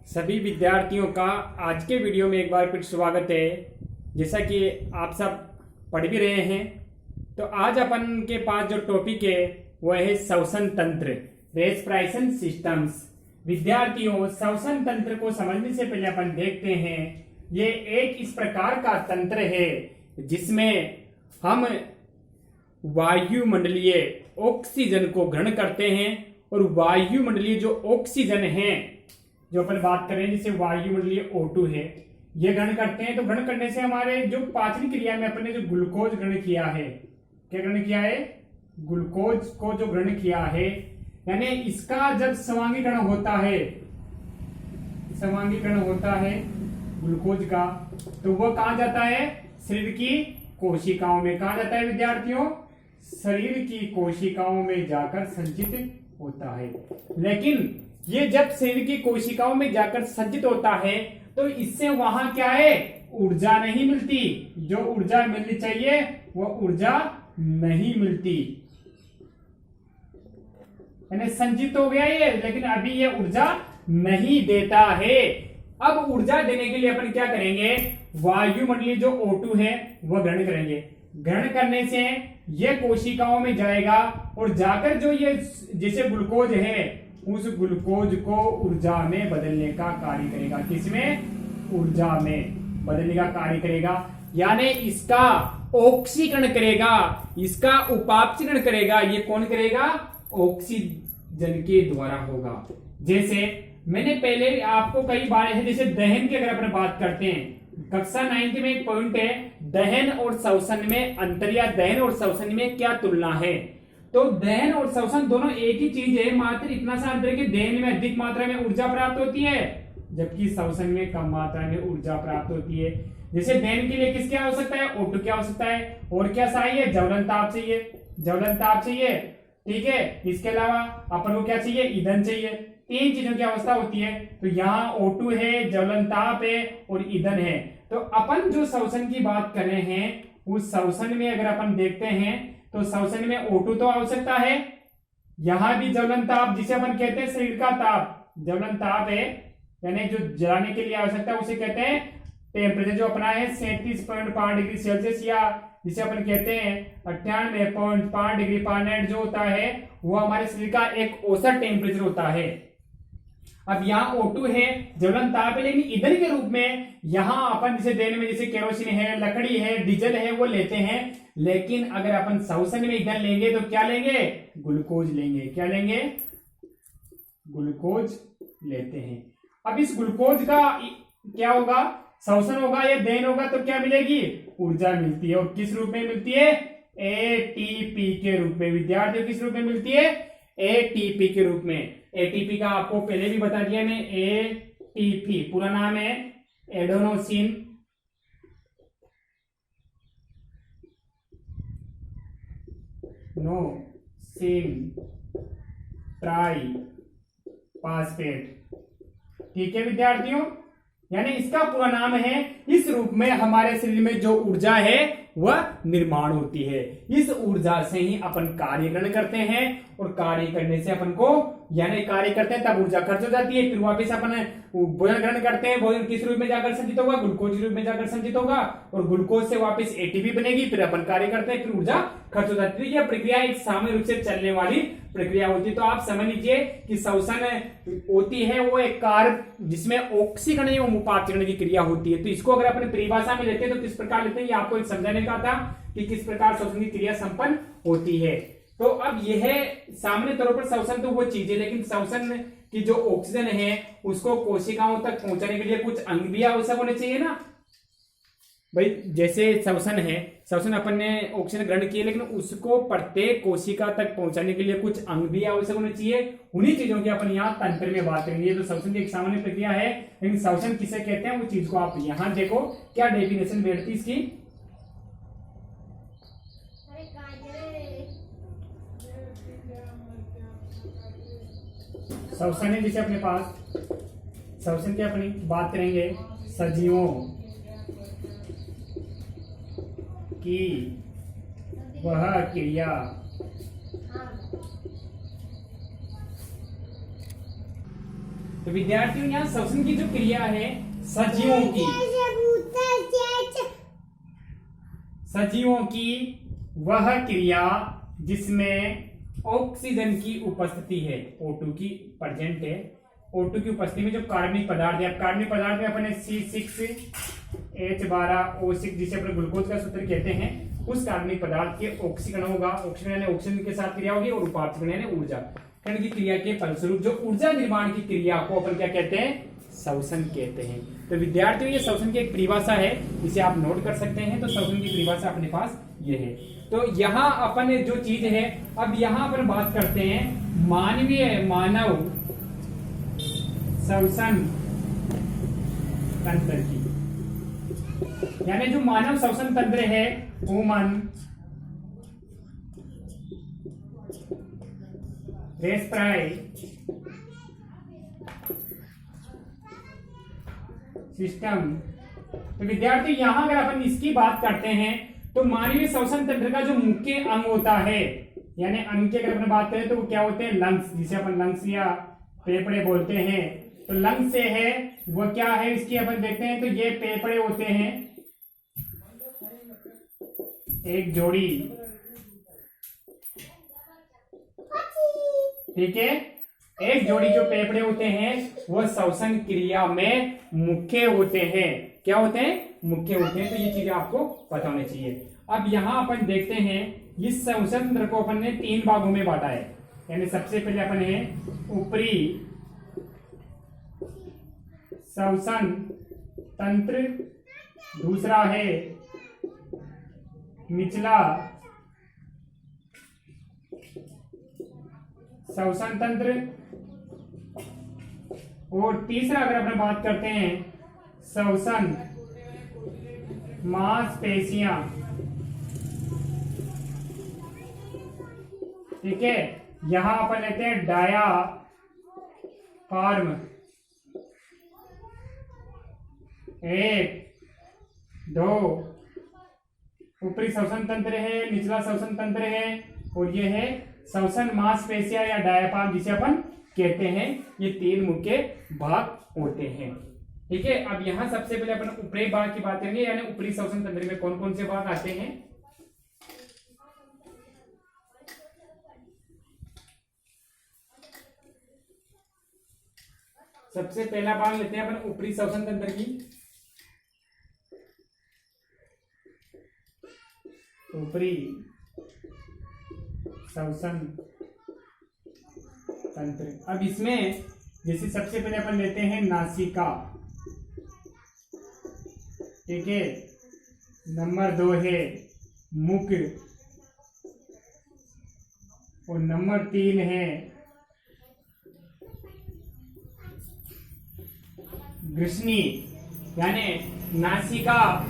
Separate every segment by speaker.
Speaker 1: सभी विद्यार्थियों का आज के वीडियो में एक बार फिर स्वागत है। जैसा कि आप सब पढ़ भी रहे हैं, तो आज अपन के पास जो टॉपिक है वह है श्वसन तंत्र, रेस्पिरेशन सिस्टम्स। विद्यार्थियों, श्वसन तंत्र को समझने से पहले अपन देखते हैं, ये एक इस प्रकार का तंत्र है जिसमें हम वायुमंडलीय ऑक्सीजन को ग्रहण करते हैं और वायुमंडलीय जो ऑक्सीजन है, जो अपन बात करें जिसे वायुमंडलीय O2 है, ये ग्रहण करते हैं। तो ग्रहण करने से हमारे जो पाचन क्रिया में अपने जो ग्लूकोज ग्रहण किया है, क्या ग्रहण किया है? ग्लूकोज को जो ग्रहण किया है, यानी इसका जब समांगीकरण होता है ग्लूकोज का, तो वह कहा जाता है? शरीर की कोशिकाओं में। कहा जाता है विद्यार्थियों? शरीर की कोशिकाओं में जाकर संचित होता है। लेकिन ये जब शरीर की कोशिकाओं में जाकर संचित होता है तो इससे वहां क्या है? ऊर्जा नहीं मिलती। जो ऊर्जा मिलनी चाहिए वो ऊर्जा नहीं मिलती, यानी संचित हो गया ये, लेकिन अभी ये ऊर्जा नहीं देता है। अब ऊर्जा देने के लिए अपन क्या करेंगे? वायुमंडलीय जो O2 है वह ग्रहण करेंगे। ग्रहण करने से ये कोशिकाओं में जाएगा और जाकर जो ये जैसे ग्लूकोज है, उस ग्लूकोज को ऊर्जा में बदलने का कार्य करेगा। किसमें? ऊर्जा में बदलने का कार्य करेगा, यानी इसका ऑक्सीकरण करेगा, इसका उपापचरण करेगा। ये कौन करेगा? ऑक्सीजन के द्वारा होगा। जैसे मैंने पहले आपको कई बार है, जैसे दहन की अगर अपन बात करते हैं, कक्षा 9 में एक पॉइंट है, दहन और श्वसन में अंतर या दहन और श्वसन में क्या तुलना है। तो दहन और श्वसन दोनों एक ही चीज है, मात्र इतना सा अंतर है कि दहन में अधिक मात्रा में ऊर्जा प्राप्त होती है, जबकि श्वसन में कम मात्रा में ऊर्जा प्राप्त होती है। जैसे दहन के लिए किसकी आवश्यकता है? O2 की आवश्यकता है। और क्या चाहिए? ज्वलन ताप चाहिए। ठीक है। इसके अलावा अपन को क्या चाहिए? ईंधन चाहिए। 3 चीजों की अवस्था होती है। तो यहाँ O2 है, ज्वलन ताप है और ईंधन है। तो अपन जो श्वसन की बात कर रहे हैं, उस श्वसन में अगर अपन देखते हैं तो श्वसन में O2 तो आवश्यकता है, यहां भी ज्वलन ताप, जिसे अपन कहते हैं शरीर का ताप, ज्वलन ताप है, यानी जो जलाने के लिए आवश्यकता है उसे कहते हैं टेम्परेचर, जो अपना है 37.5 डिग्री सेल्सियस, या जिसे अपन कहते हैं 98.5 डिग्री फारेनहाइट जो होता है, वो हमारे शरीर का एक औसत टेम्परेचर होता है। अब यहाँ O2 है, ज्वलन ताप है, लेकिन ईंधन के रूप में यहाँ अपन जैसे देने में जैसे केरोसिन है, लकड़ी है, डीजल है, वो लेते हैं। लेकिन अगर अपन श्वसन में ईंधन लेंगे तो क्या लेंगे? ग्लूकोज लेंगे। क्या लेंगे? ग्लूकोज लेते हैं। अब इस ग्लूकोज का क्या होगा? श्वसन होगा या दहन होगा तो क्या मिलेगी? ऊर्जा मिलती है। और किस रूप में मिलती है? एटीपी के रूप में। विद्यार्थियों, किस रूप में मिलती है? एटीपी के रूप में। एटीपी का आपको पहले भी बता दिया मैं, एटीपी पूरा नाम है एडेनोसिन ट्राई फास्फेट। ठीक है विद्यार्थियों, यानी इसका पूरा नाम है। इस रूप में हमारे शरीर में जो ऊर्जा है वह निर्माण होती है। इस ऊर्जा से ही अपन कार्य ग्रहण करते हैं और कार्य करने से अपन को, यानी कार्य करते हैं तब ऊर्जा खर्च हो जाती है, फिर वापस अपन भोजन ग्रहण करते हैं। भोजन किस रूप में जाकर संचित होगा? ग्लूकोज रूप में जाकर संचित होगा और ग्लूकोज से वापस एटीपी बनेगी, फिर अपन कार्य करते हैं, फिर ऊर्जा खर्च हो जाती है। यह प्रक्रिया एक सामान्य रूप से चलने वाली प्रक्रिया होती है। तो आप समझ लीजिए कि श्वसन होती है वो एक कार्य जिसमें ऑक्सीकरण एवं उपापचरण की क्रिया होती है। तो इसको अगर अपने परिभाषा में लेते हैं तो किस प्रकार लेते हैं, ये आपको एक समझाने का था कि किस प्रकार श्वसन की क्रिया संपन्न होती है। तो अब यह सामान्य तौर पर श्वसन तो वो चीज है, लेकिन श्वसन की जो ऑक्सीजन है उसको कोशिकाओं तक पहुंचाने के लिए कुछ अंग भी आवश्यक होने चाहिए ना भाई। जैसे श्वसन है, श्वसन अपन ने ऑक्सीजन ग्रहण किया, लेकिन उसको प्रत्येक कोशिका तक पहुंचाने के लिए कुछ अंग भी आवश्यक होने चाहिए। उन्हीं चीजों की अपन यहाँ तंत्र में बात करेंगे। ये तो श्वसन की एक सामान्य प्रक्रिया है, लेकिन श्वसन किसे कहते हैं वो चीज को आप यहाँ देखो, क्या डेफिनेशन बैठती इसकी। श्वसन है जिसे अपने पास, श्वसन की अपनी बात करेंगे सजीवों की वह क्रिया तो विद्यार्थियों यहाँ श्वसन की जो क्रिया है सजीवों की वह क्रिया जिसमें ऑक्सीजन की उपस्थिति है, O2 की प्रेजेंट है, O2 की उपस्थिति में जो कार्बनिक पदार्थ है, अब कार्बनिक पदार्थ में अपने C6H12O6 जिसे अपने ग्लूकोज का सूत्र कहते हैं, उस कार्बनिक पदार्थ के ऑक्सीकरण होगा, ऑक्सीकरण यानी ऑक्सीजन के साथ क्रिया होगी, और उपापचयन यानी ऊर्जा कण की क्रिया के फलस्वरूप जो ऊर्जा निर्माण की क्रिया को अपन क्या कहते हैं, श्वसन कहते हैं। तो विद्यार्थियों ये श्वसन की एक परिभाषा है, इसे आप नोट कर सकते हैं। तो श्वसन की परिभाषा अपने पास ये है। तो यहाँ अपन जो चीज है, अब यहाँ अपन बात करते हैं मानव श्वसन तंत्र की, यानी जो मानव श्वसन तंत्र है, ह्यूमन रेस्पिरेटरी सिस्टम। तो विद्यार्थी यहां अगर अपन इसकी बात करते हैं तो मानवीय श्वसन तंत्र का जो मुख्य अंग होता है, यानी अंग की अगर अपन बात करें तो वो क्या होते हैं, लंग्स, जिसे अपन लंग्स या फेफड़े बोलते हैं। तो लंग्स से है वो क्या है, इसकी अपन देखते हैं तो ये फेफड़े होते हैं, एक जोड़ी, ठीक है, एक जोड़ी जो फेफड़े होते हैं वो श्वसन क्रिया में मुख्य होते हैं। क्या होते हैं, मुख्य होते हैं। तो ये चीजें आपको पता होनी चाहिए। अब यहां अपन देखते हैं इस श्वसन तंत्र को अपन ने 3 भागों में बांटा है, यानी सबसे पहले अपन है ऊपरी श्वसन तंत्र, दूसरा है निचला श्वसन तंत्र, और तीसरा अगर अपन बात करते हैं श्वसन मांसपेशियां, ठीक है। यहां अपन लेते हैं डायाफ्राम, 1 2 ऊपरी श्वसन तंत्र है, निचला श्वसन तंत्र है, और ये है श्वसन मांसपेशियां या डायाफ्राम जिसे अपन कहते हैं। ये 3 मुख्य भाग होते हैं, ठीक है। अब यहां सबसे पहले अपन ऊपरी भाग की बात करेंगे, यानी ऊपरी श्वसन तंत्र में कौन कौन से भाग आते हैं। सबसे पहला भाग लेते हैं अपन ऊपरी श्वसन तंत्र की। ऊपरी श्वसन तंत्र, अब इसमें जैसे सबसे पहले अपन लेते हैं नासिका, ठीक है, नंबर 2 है मुख, और नंबर 3 है ग्रसनी, यानी नासिका,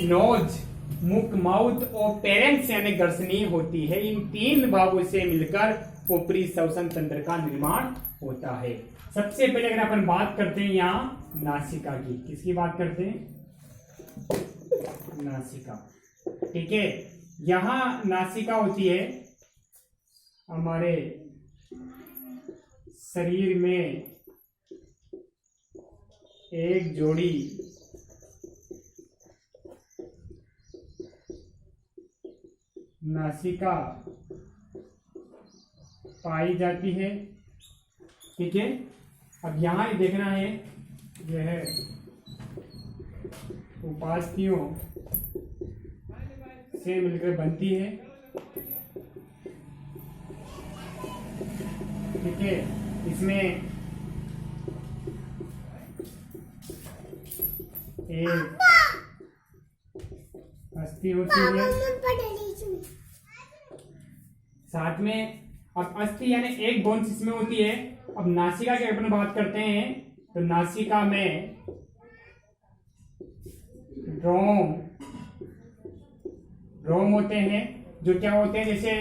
Speaker 1: नोज, मुख, माउथ, और पेरेंट्स यानी ग्रसनी होती है। इन 3 भागों से मिलकर ऊपरी श्वसन तंत्र का निर्माण होता है। सबसे पहले अगर अपन बात करते हैं यहाँ नासिका की, किसकी बात करते हैं, नासिका, ठीक है। यहां नासिका होती है हमारे शरीर में एक जोड़ी नासिका पाई जाती है, ठीक है। अब यहां ये देखना है, यह है उपास्थियों से मिलकर बनती है, ठीक है। इसमें एक अस्थि होती है, साथ में अब अस्थि यानी एक बोन्स इसमें होती है। अब नासिका की अपन बात करते हैं तो नासिका में रोम होते हैं, जो क्या होते हैं, जैसे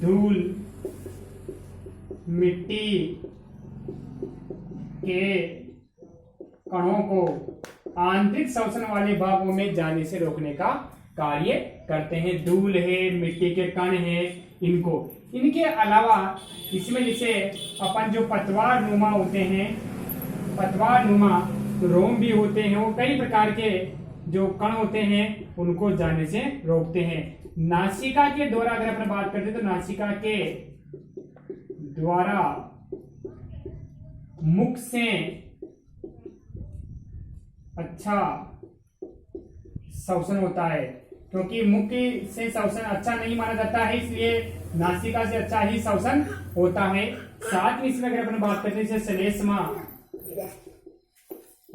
Speaker 1: धूल, मिट्टी के कणों को आंतरिक श्वसन वाले भागों में जाने से रोकने का कार्य करते हैं। धूल है, मिट्टी के कण है, इनके अलावा इसमें जैसे अपन जो पतवार नुमा होते हैं पतवार नुमा रोम भी होते हैं, वो कई प्रकार के जो कण होते हैं उनको जाने से रोकते हैं। नासिका के द्वारा अगर अपन बात करते हैं तो नासिका के द्वारा मुख से अच्छा श्वसन होता है, क्योंकि मुख से श्वसन अच्छा नहीं माना जाता है, इसलिए नासिका से अच्छा ही श्वसन होता है। साथ में इसमें अगर अपन बात करते हैं जैसे श्लेष्मा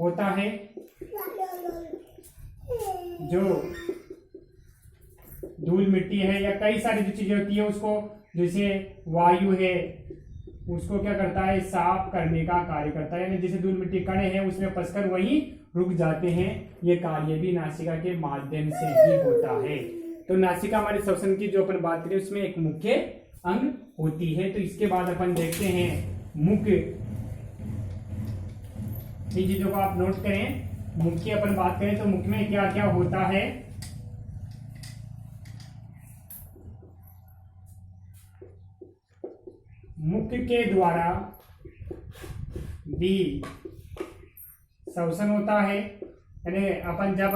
Speaker 1: होता है, जो धूल मिट्टी है या कई सारी जो चीजें होती है उसको, जैसे वायु है उसको क्या करता है, साफ करने का कार्य करता है, यानी जैसे धूल मिट्टी कणे हैं उसमें फंसकर वही रुक जाते हैं। ये कार्य भी नासिका के माध्यम से ही होता है। तो नासिका हमारे श्वसन की जो अपन बात करें उसमें एक मुख्य अंग होती है। तो इसके बाद अपन देखते हैं मुख, इन चीजों को आप नोट करें। मुख की अपन बात करें तो मुख में क्या क्या होता है। मुख के द्वारा भी श्वसन होता है, यानी अपन जब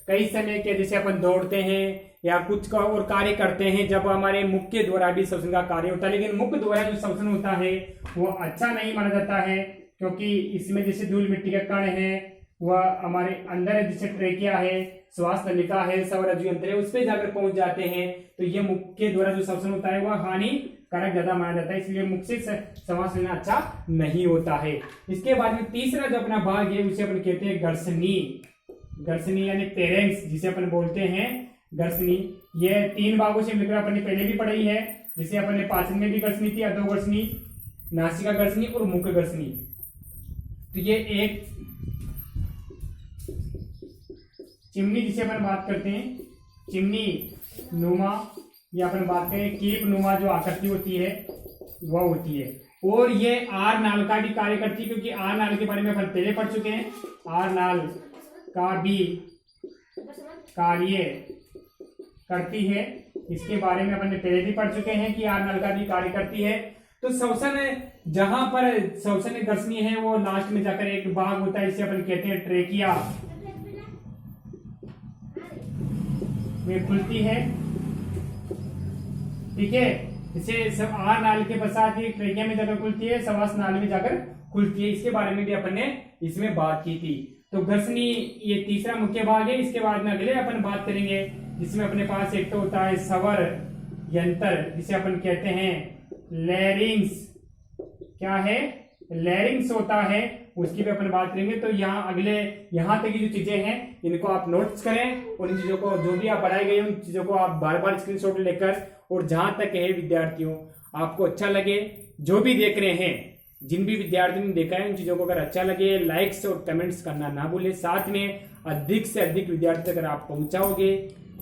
Speaker 1: कई समय के जैसे अपन दौड़ते हैं या कुछ का और कार्य करते हैं, जब हमारे मुख के द्वारा भी श्वसन का कार्य होता है, लेकिन मुख द्वारा जो श्वसन होता है वो अच्छा नहीं माना जाता है, क्योंकि इसमें जैसे धूल मिट्टी के कण है वह हमारे अंदर जैसे ट्रेकिया है, श्वास नलिका है, स्वरज्जु यंत्र है, उस पर जाकर पहुंच जाते हैं। तो ये मुख के द्वारा जो श्वसन होता है वह हानिकारक ज्यादा माना जाता है, इसलिए मुख से श्वास लेना अच्छा नहीं होता है। इसके बाद में तीसरा जो अपना भाग है उसे अपन कहते हैं गर्सनी। गर्सनी यानी पेरेंट्स जिसे अपन बोलते हैं गर्सनी। ये 3 भागों से मिलकर अपन ने पहले भी पढ़ी है, जिसे अपन ने पाचन में भी गर्सनी थी, अधोगर्सनी, नासिका गर्सनी और मुख गर्सनी। तो ये एक चिमनी जिसे अपन बात करते हैं, चिमनी नुमा, या अपन बात करें कीप नुमा जो आकृति होती है वह होती है। और ये आर नाल का भी कार्य करती है, क्योंकि आर नाल के बारे में अपन पहले पढ़ चुके हैं। आर नाल का भी कार्य करती है, इसके बारे में अपन ने पहले भी पढ़ चुके हैं कि आर नाल का भी कार्य करती है। तो श्वसन जहां पर श्वसन गर्सनी है वो लास्ट में जाकर एक भाग होता है, इसे अपन कहते हैं ट्रेकिया में खुलती है। ठीक है, इसे सब आर नाल के पश्चात ही ट्रेकिया में जाकर खुलती है, श्वास नाल में जाकर खुलती है। इसके बारे में भी अपन ने इसमें बात की थी। तो गर्सनी ये तीसरा मुख्य भाग है। इसके बाद में अगले अपन बात करेंगे जिसमें अपने पास एक तो होता है स्वर यंत्र, जिसे अपन कहते हैं लैरिंग्स। क्या है? लैरिंग्स होता है, उसकी भी अपन बात करेंगे। तो यहाँ तक की जो चीजें हैं इनको आप नोट्स करें, और इन चीजों को जो भी आप पढ़ाई गई उन चीजों को आप बार बार स्क्रीनशॉट लेकर, और जहां तक है विद्यार्थियों आपको अच्छा लगे, जो भी देख रहे हैं, जिन भी विद्यार्थियों ने देखा है उन चीजों को अगर अच्छा लगे लाइक्स और कमेंट्स करना ना भूलें। साथ में अधिक से अधिक विद्यार्थी अगर आप पहुंचाओगे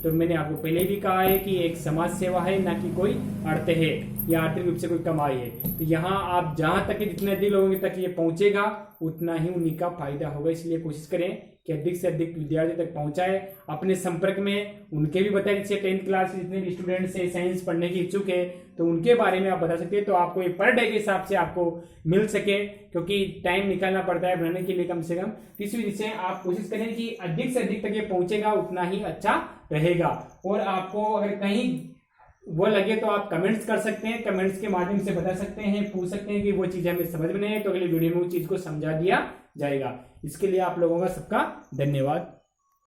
Speaker 1: तो मैंने आपको पहले भी कहा है कि एक समाज सेवा है, ना कि कोई अर्थ है या आर्थिक रूप से कोई कमाई है। तो यहाँ आप जहां तक जितने अधिक लोगों तक ये पहुंचेगा उतना ही उन्हीं का फायदा होगा। इसलिए कोशिश करें कि अधिक से अधिक विद्यार्थी तक पहुंचाए। अपने संपर्क में उनके भी बताएं, जैसे 10th क्लास के जितने भी स्टूडेंट्स है साइंस पढ़ने की इच्छुक है तो उनके बारे में आप बता सकते हैं, तो आपको ये पर डे के हिसाब से आपको मिल सके, क्योंकि टाइम निकालना पड़ता है बनाने के लिए कम से कम। इस वजह से आप कोशिश करें कि अधिक से अधिक तक ये पहुंचेगा उतना ही अच्छा रहेगा। और आपको अगर कहीं वो लगे तो आप कमेंट्स कर सकते हैं, कमेंट्स के माध्यम से बता सकते हैं, पूछ सकते हैं कि वो चीज हमें समझ में नहीं है, तो अगले वीडियो में उस चीज को समझा दिया जाएगा। इसके लिए आप लोगों का सबका धन्यवाद।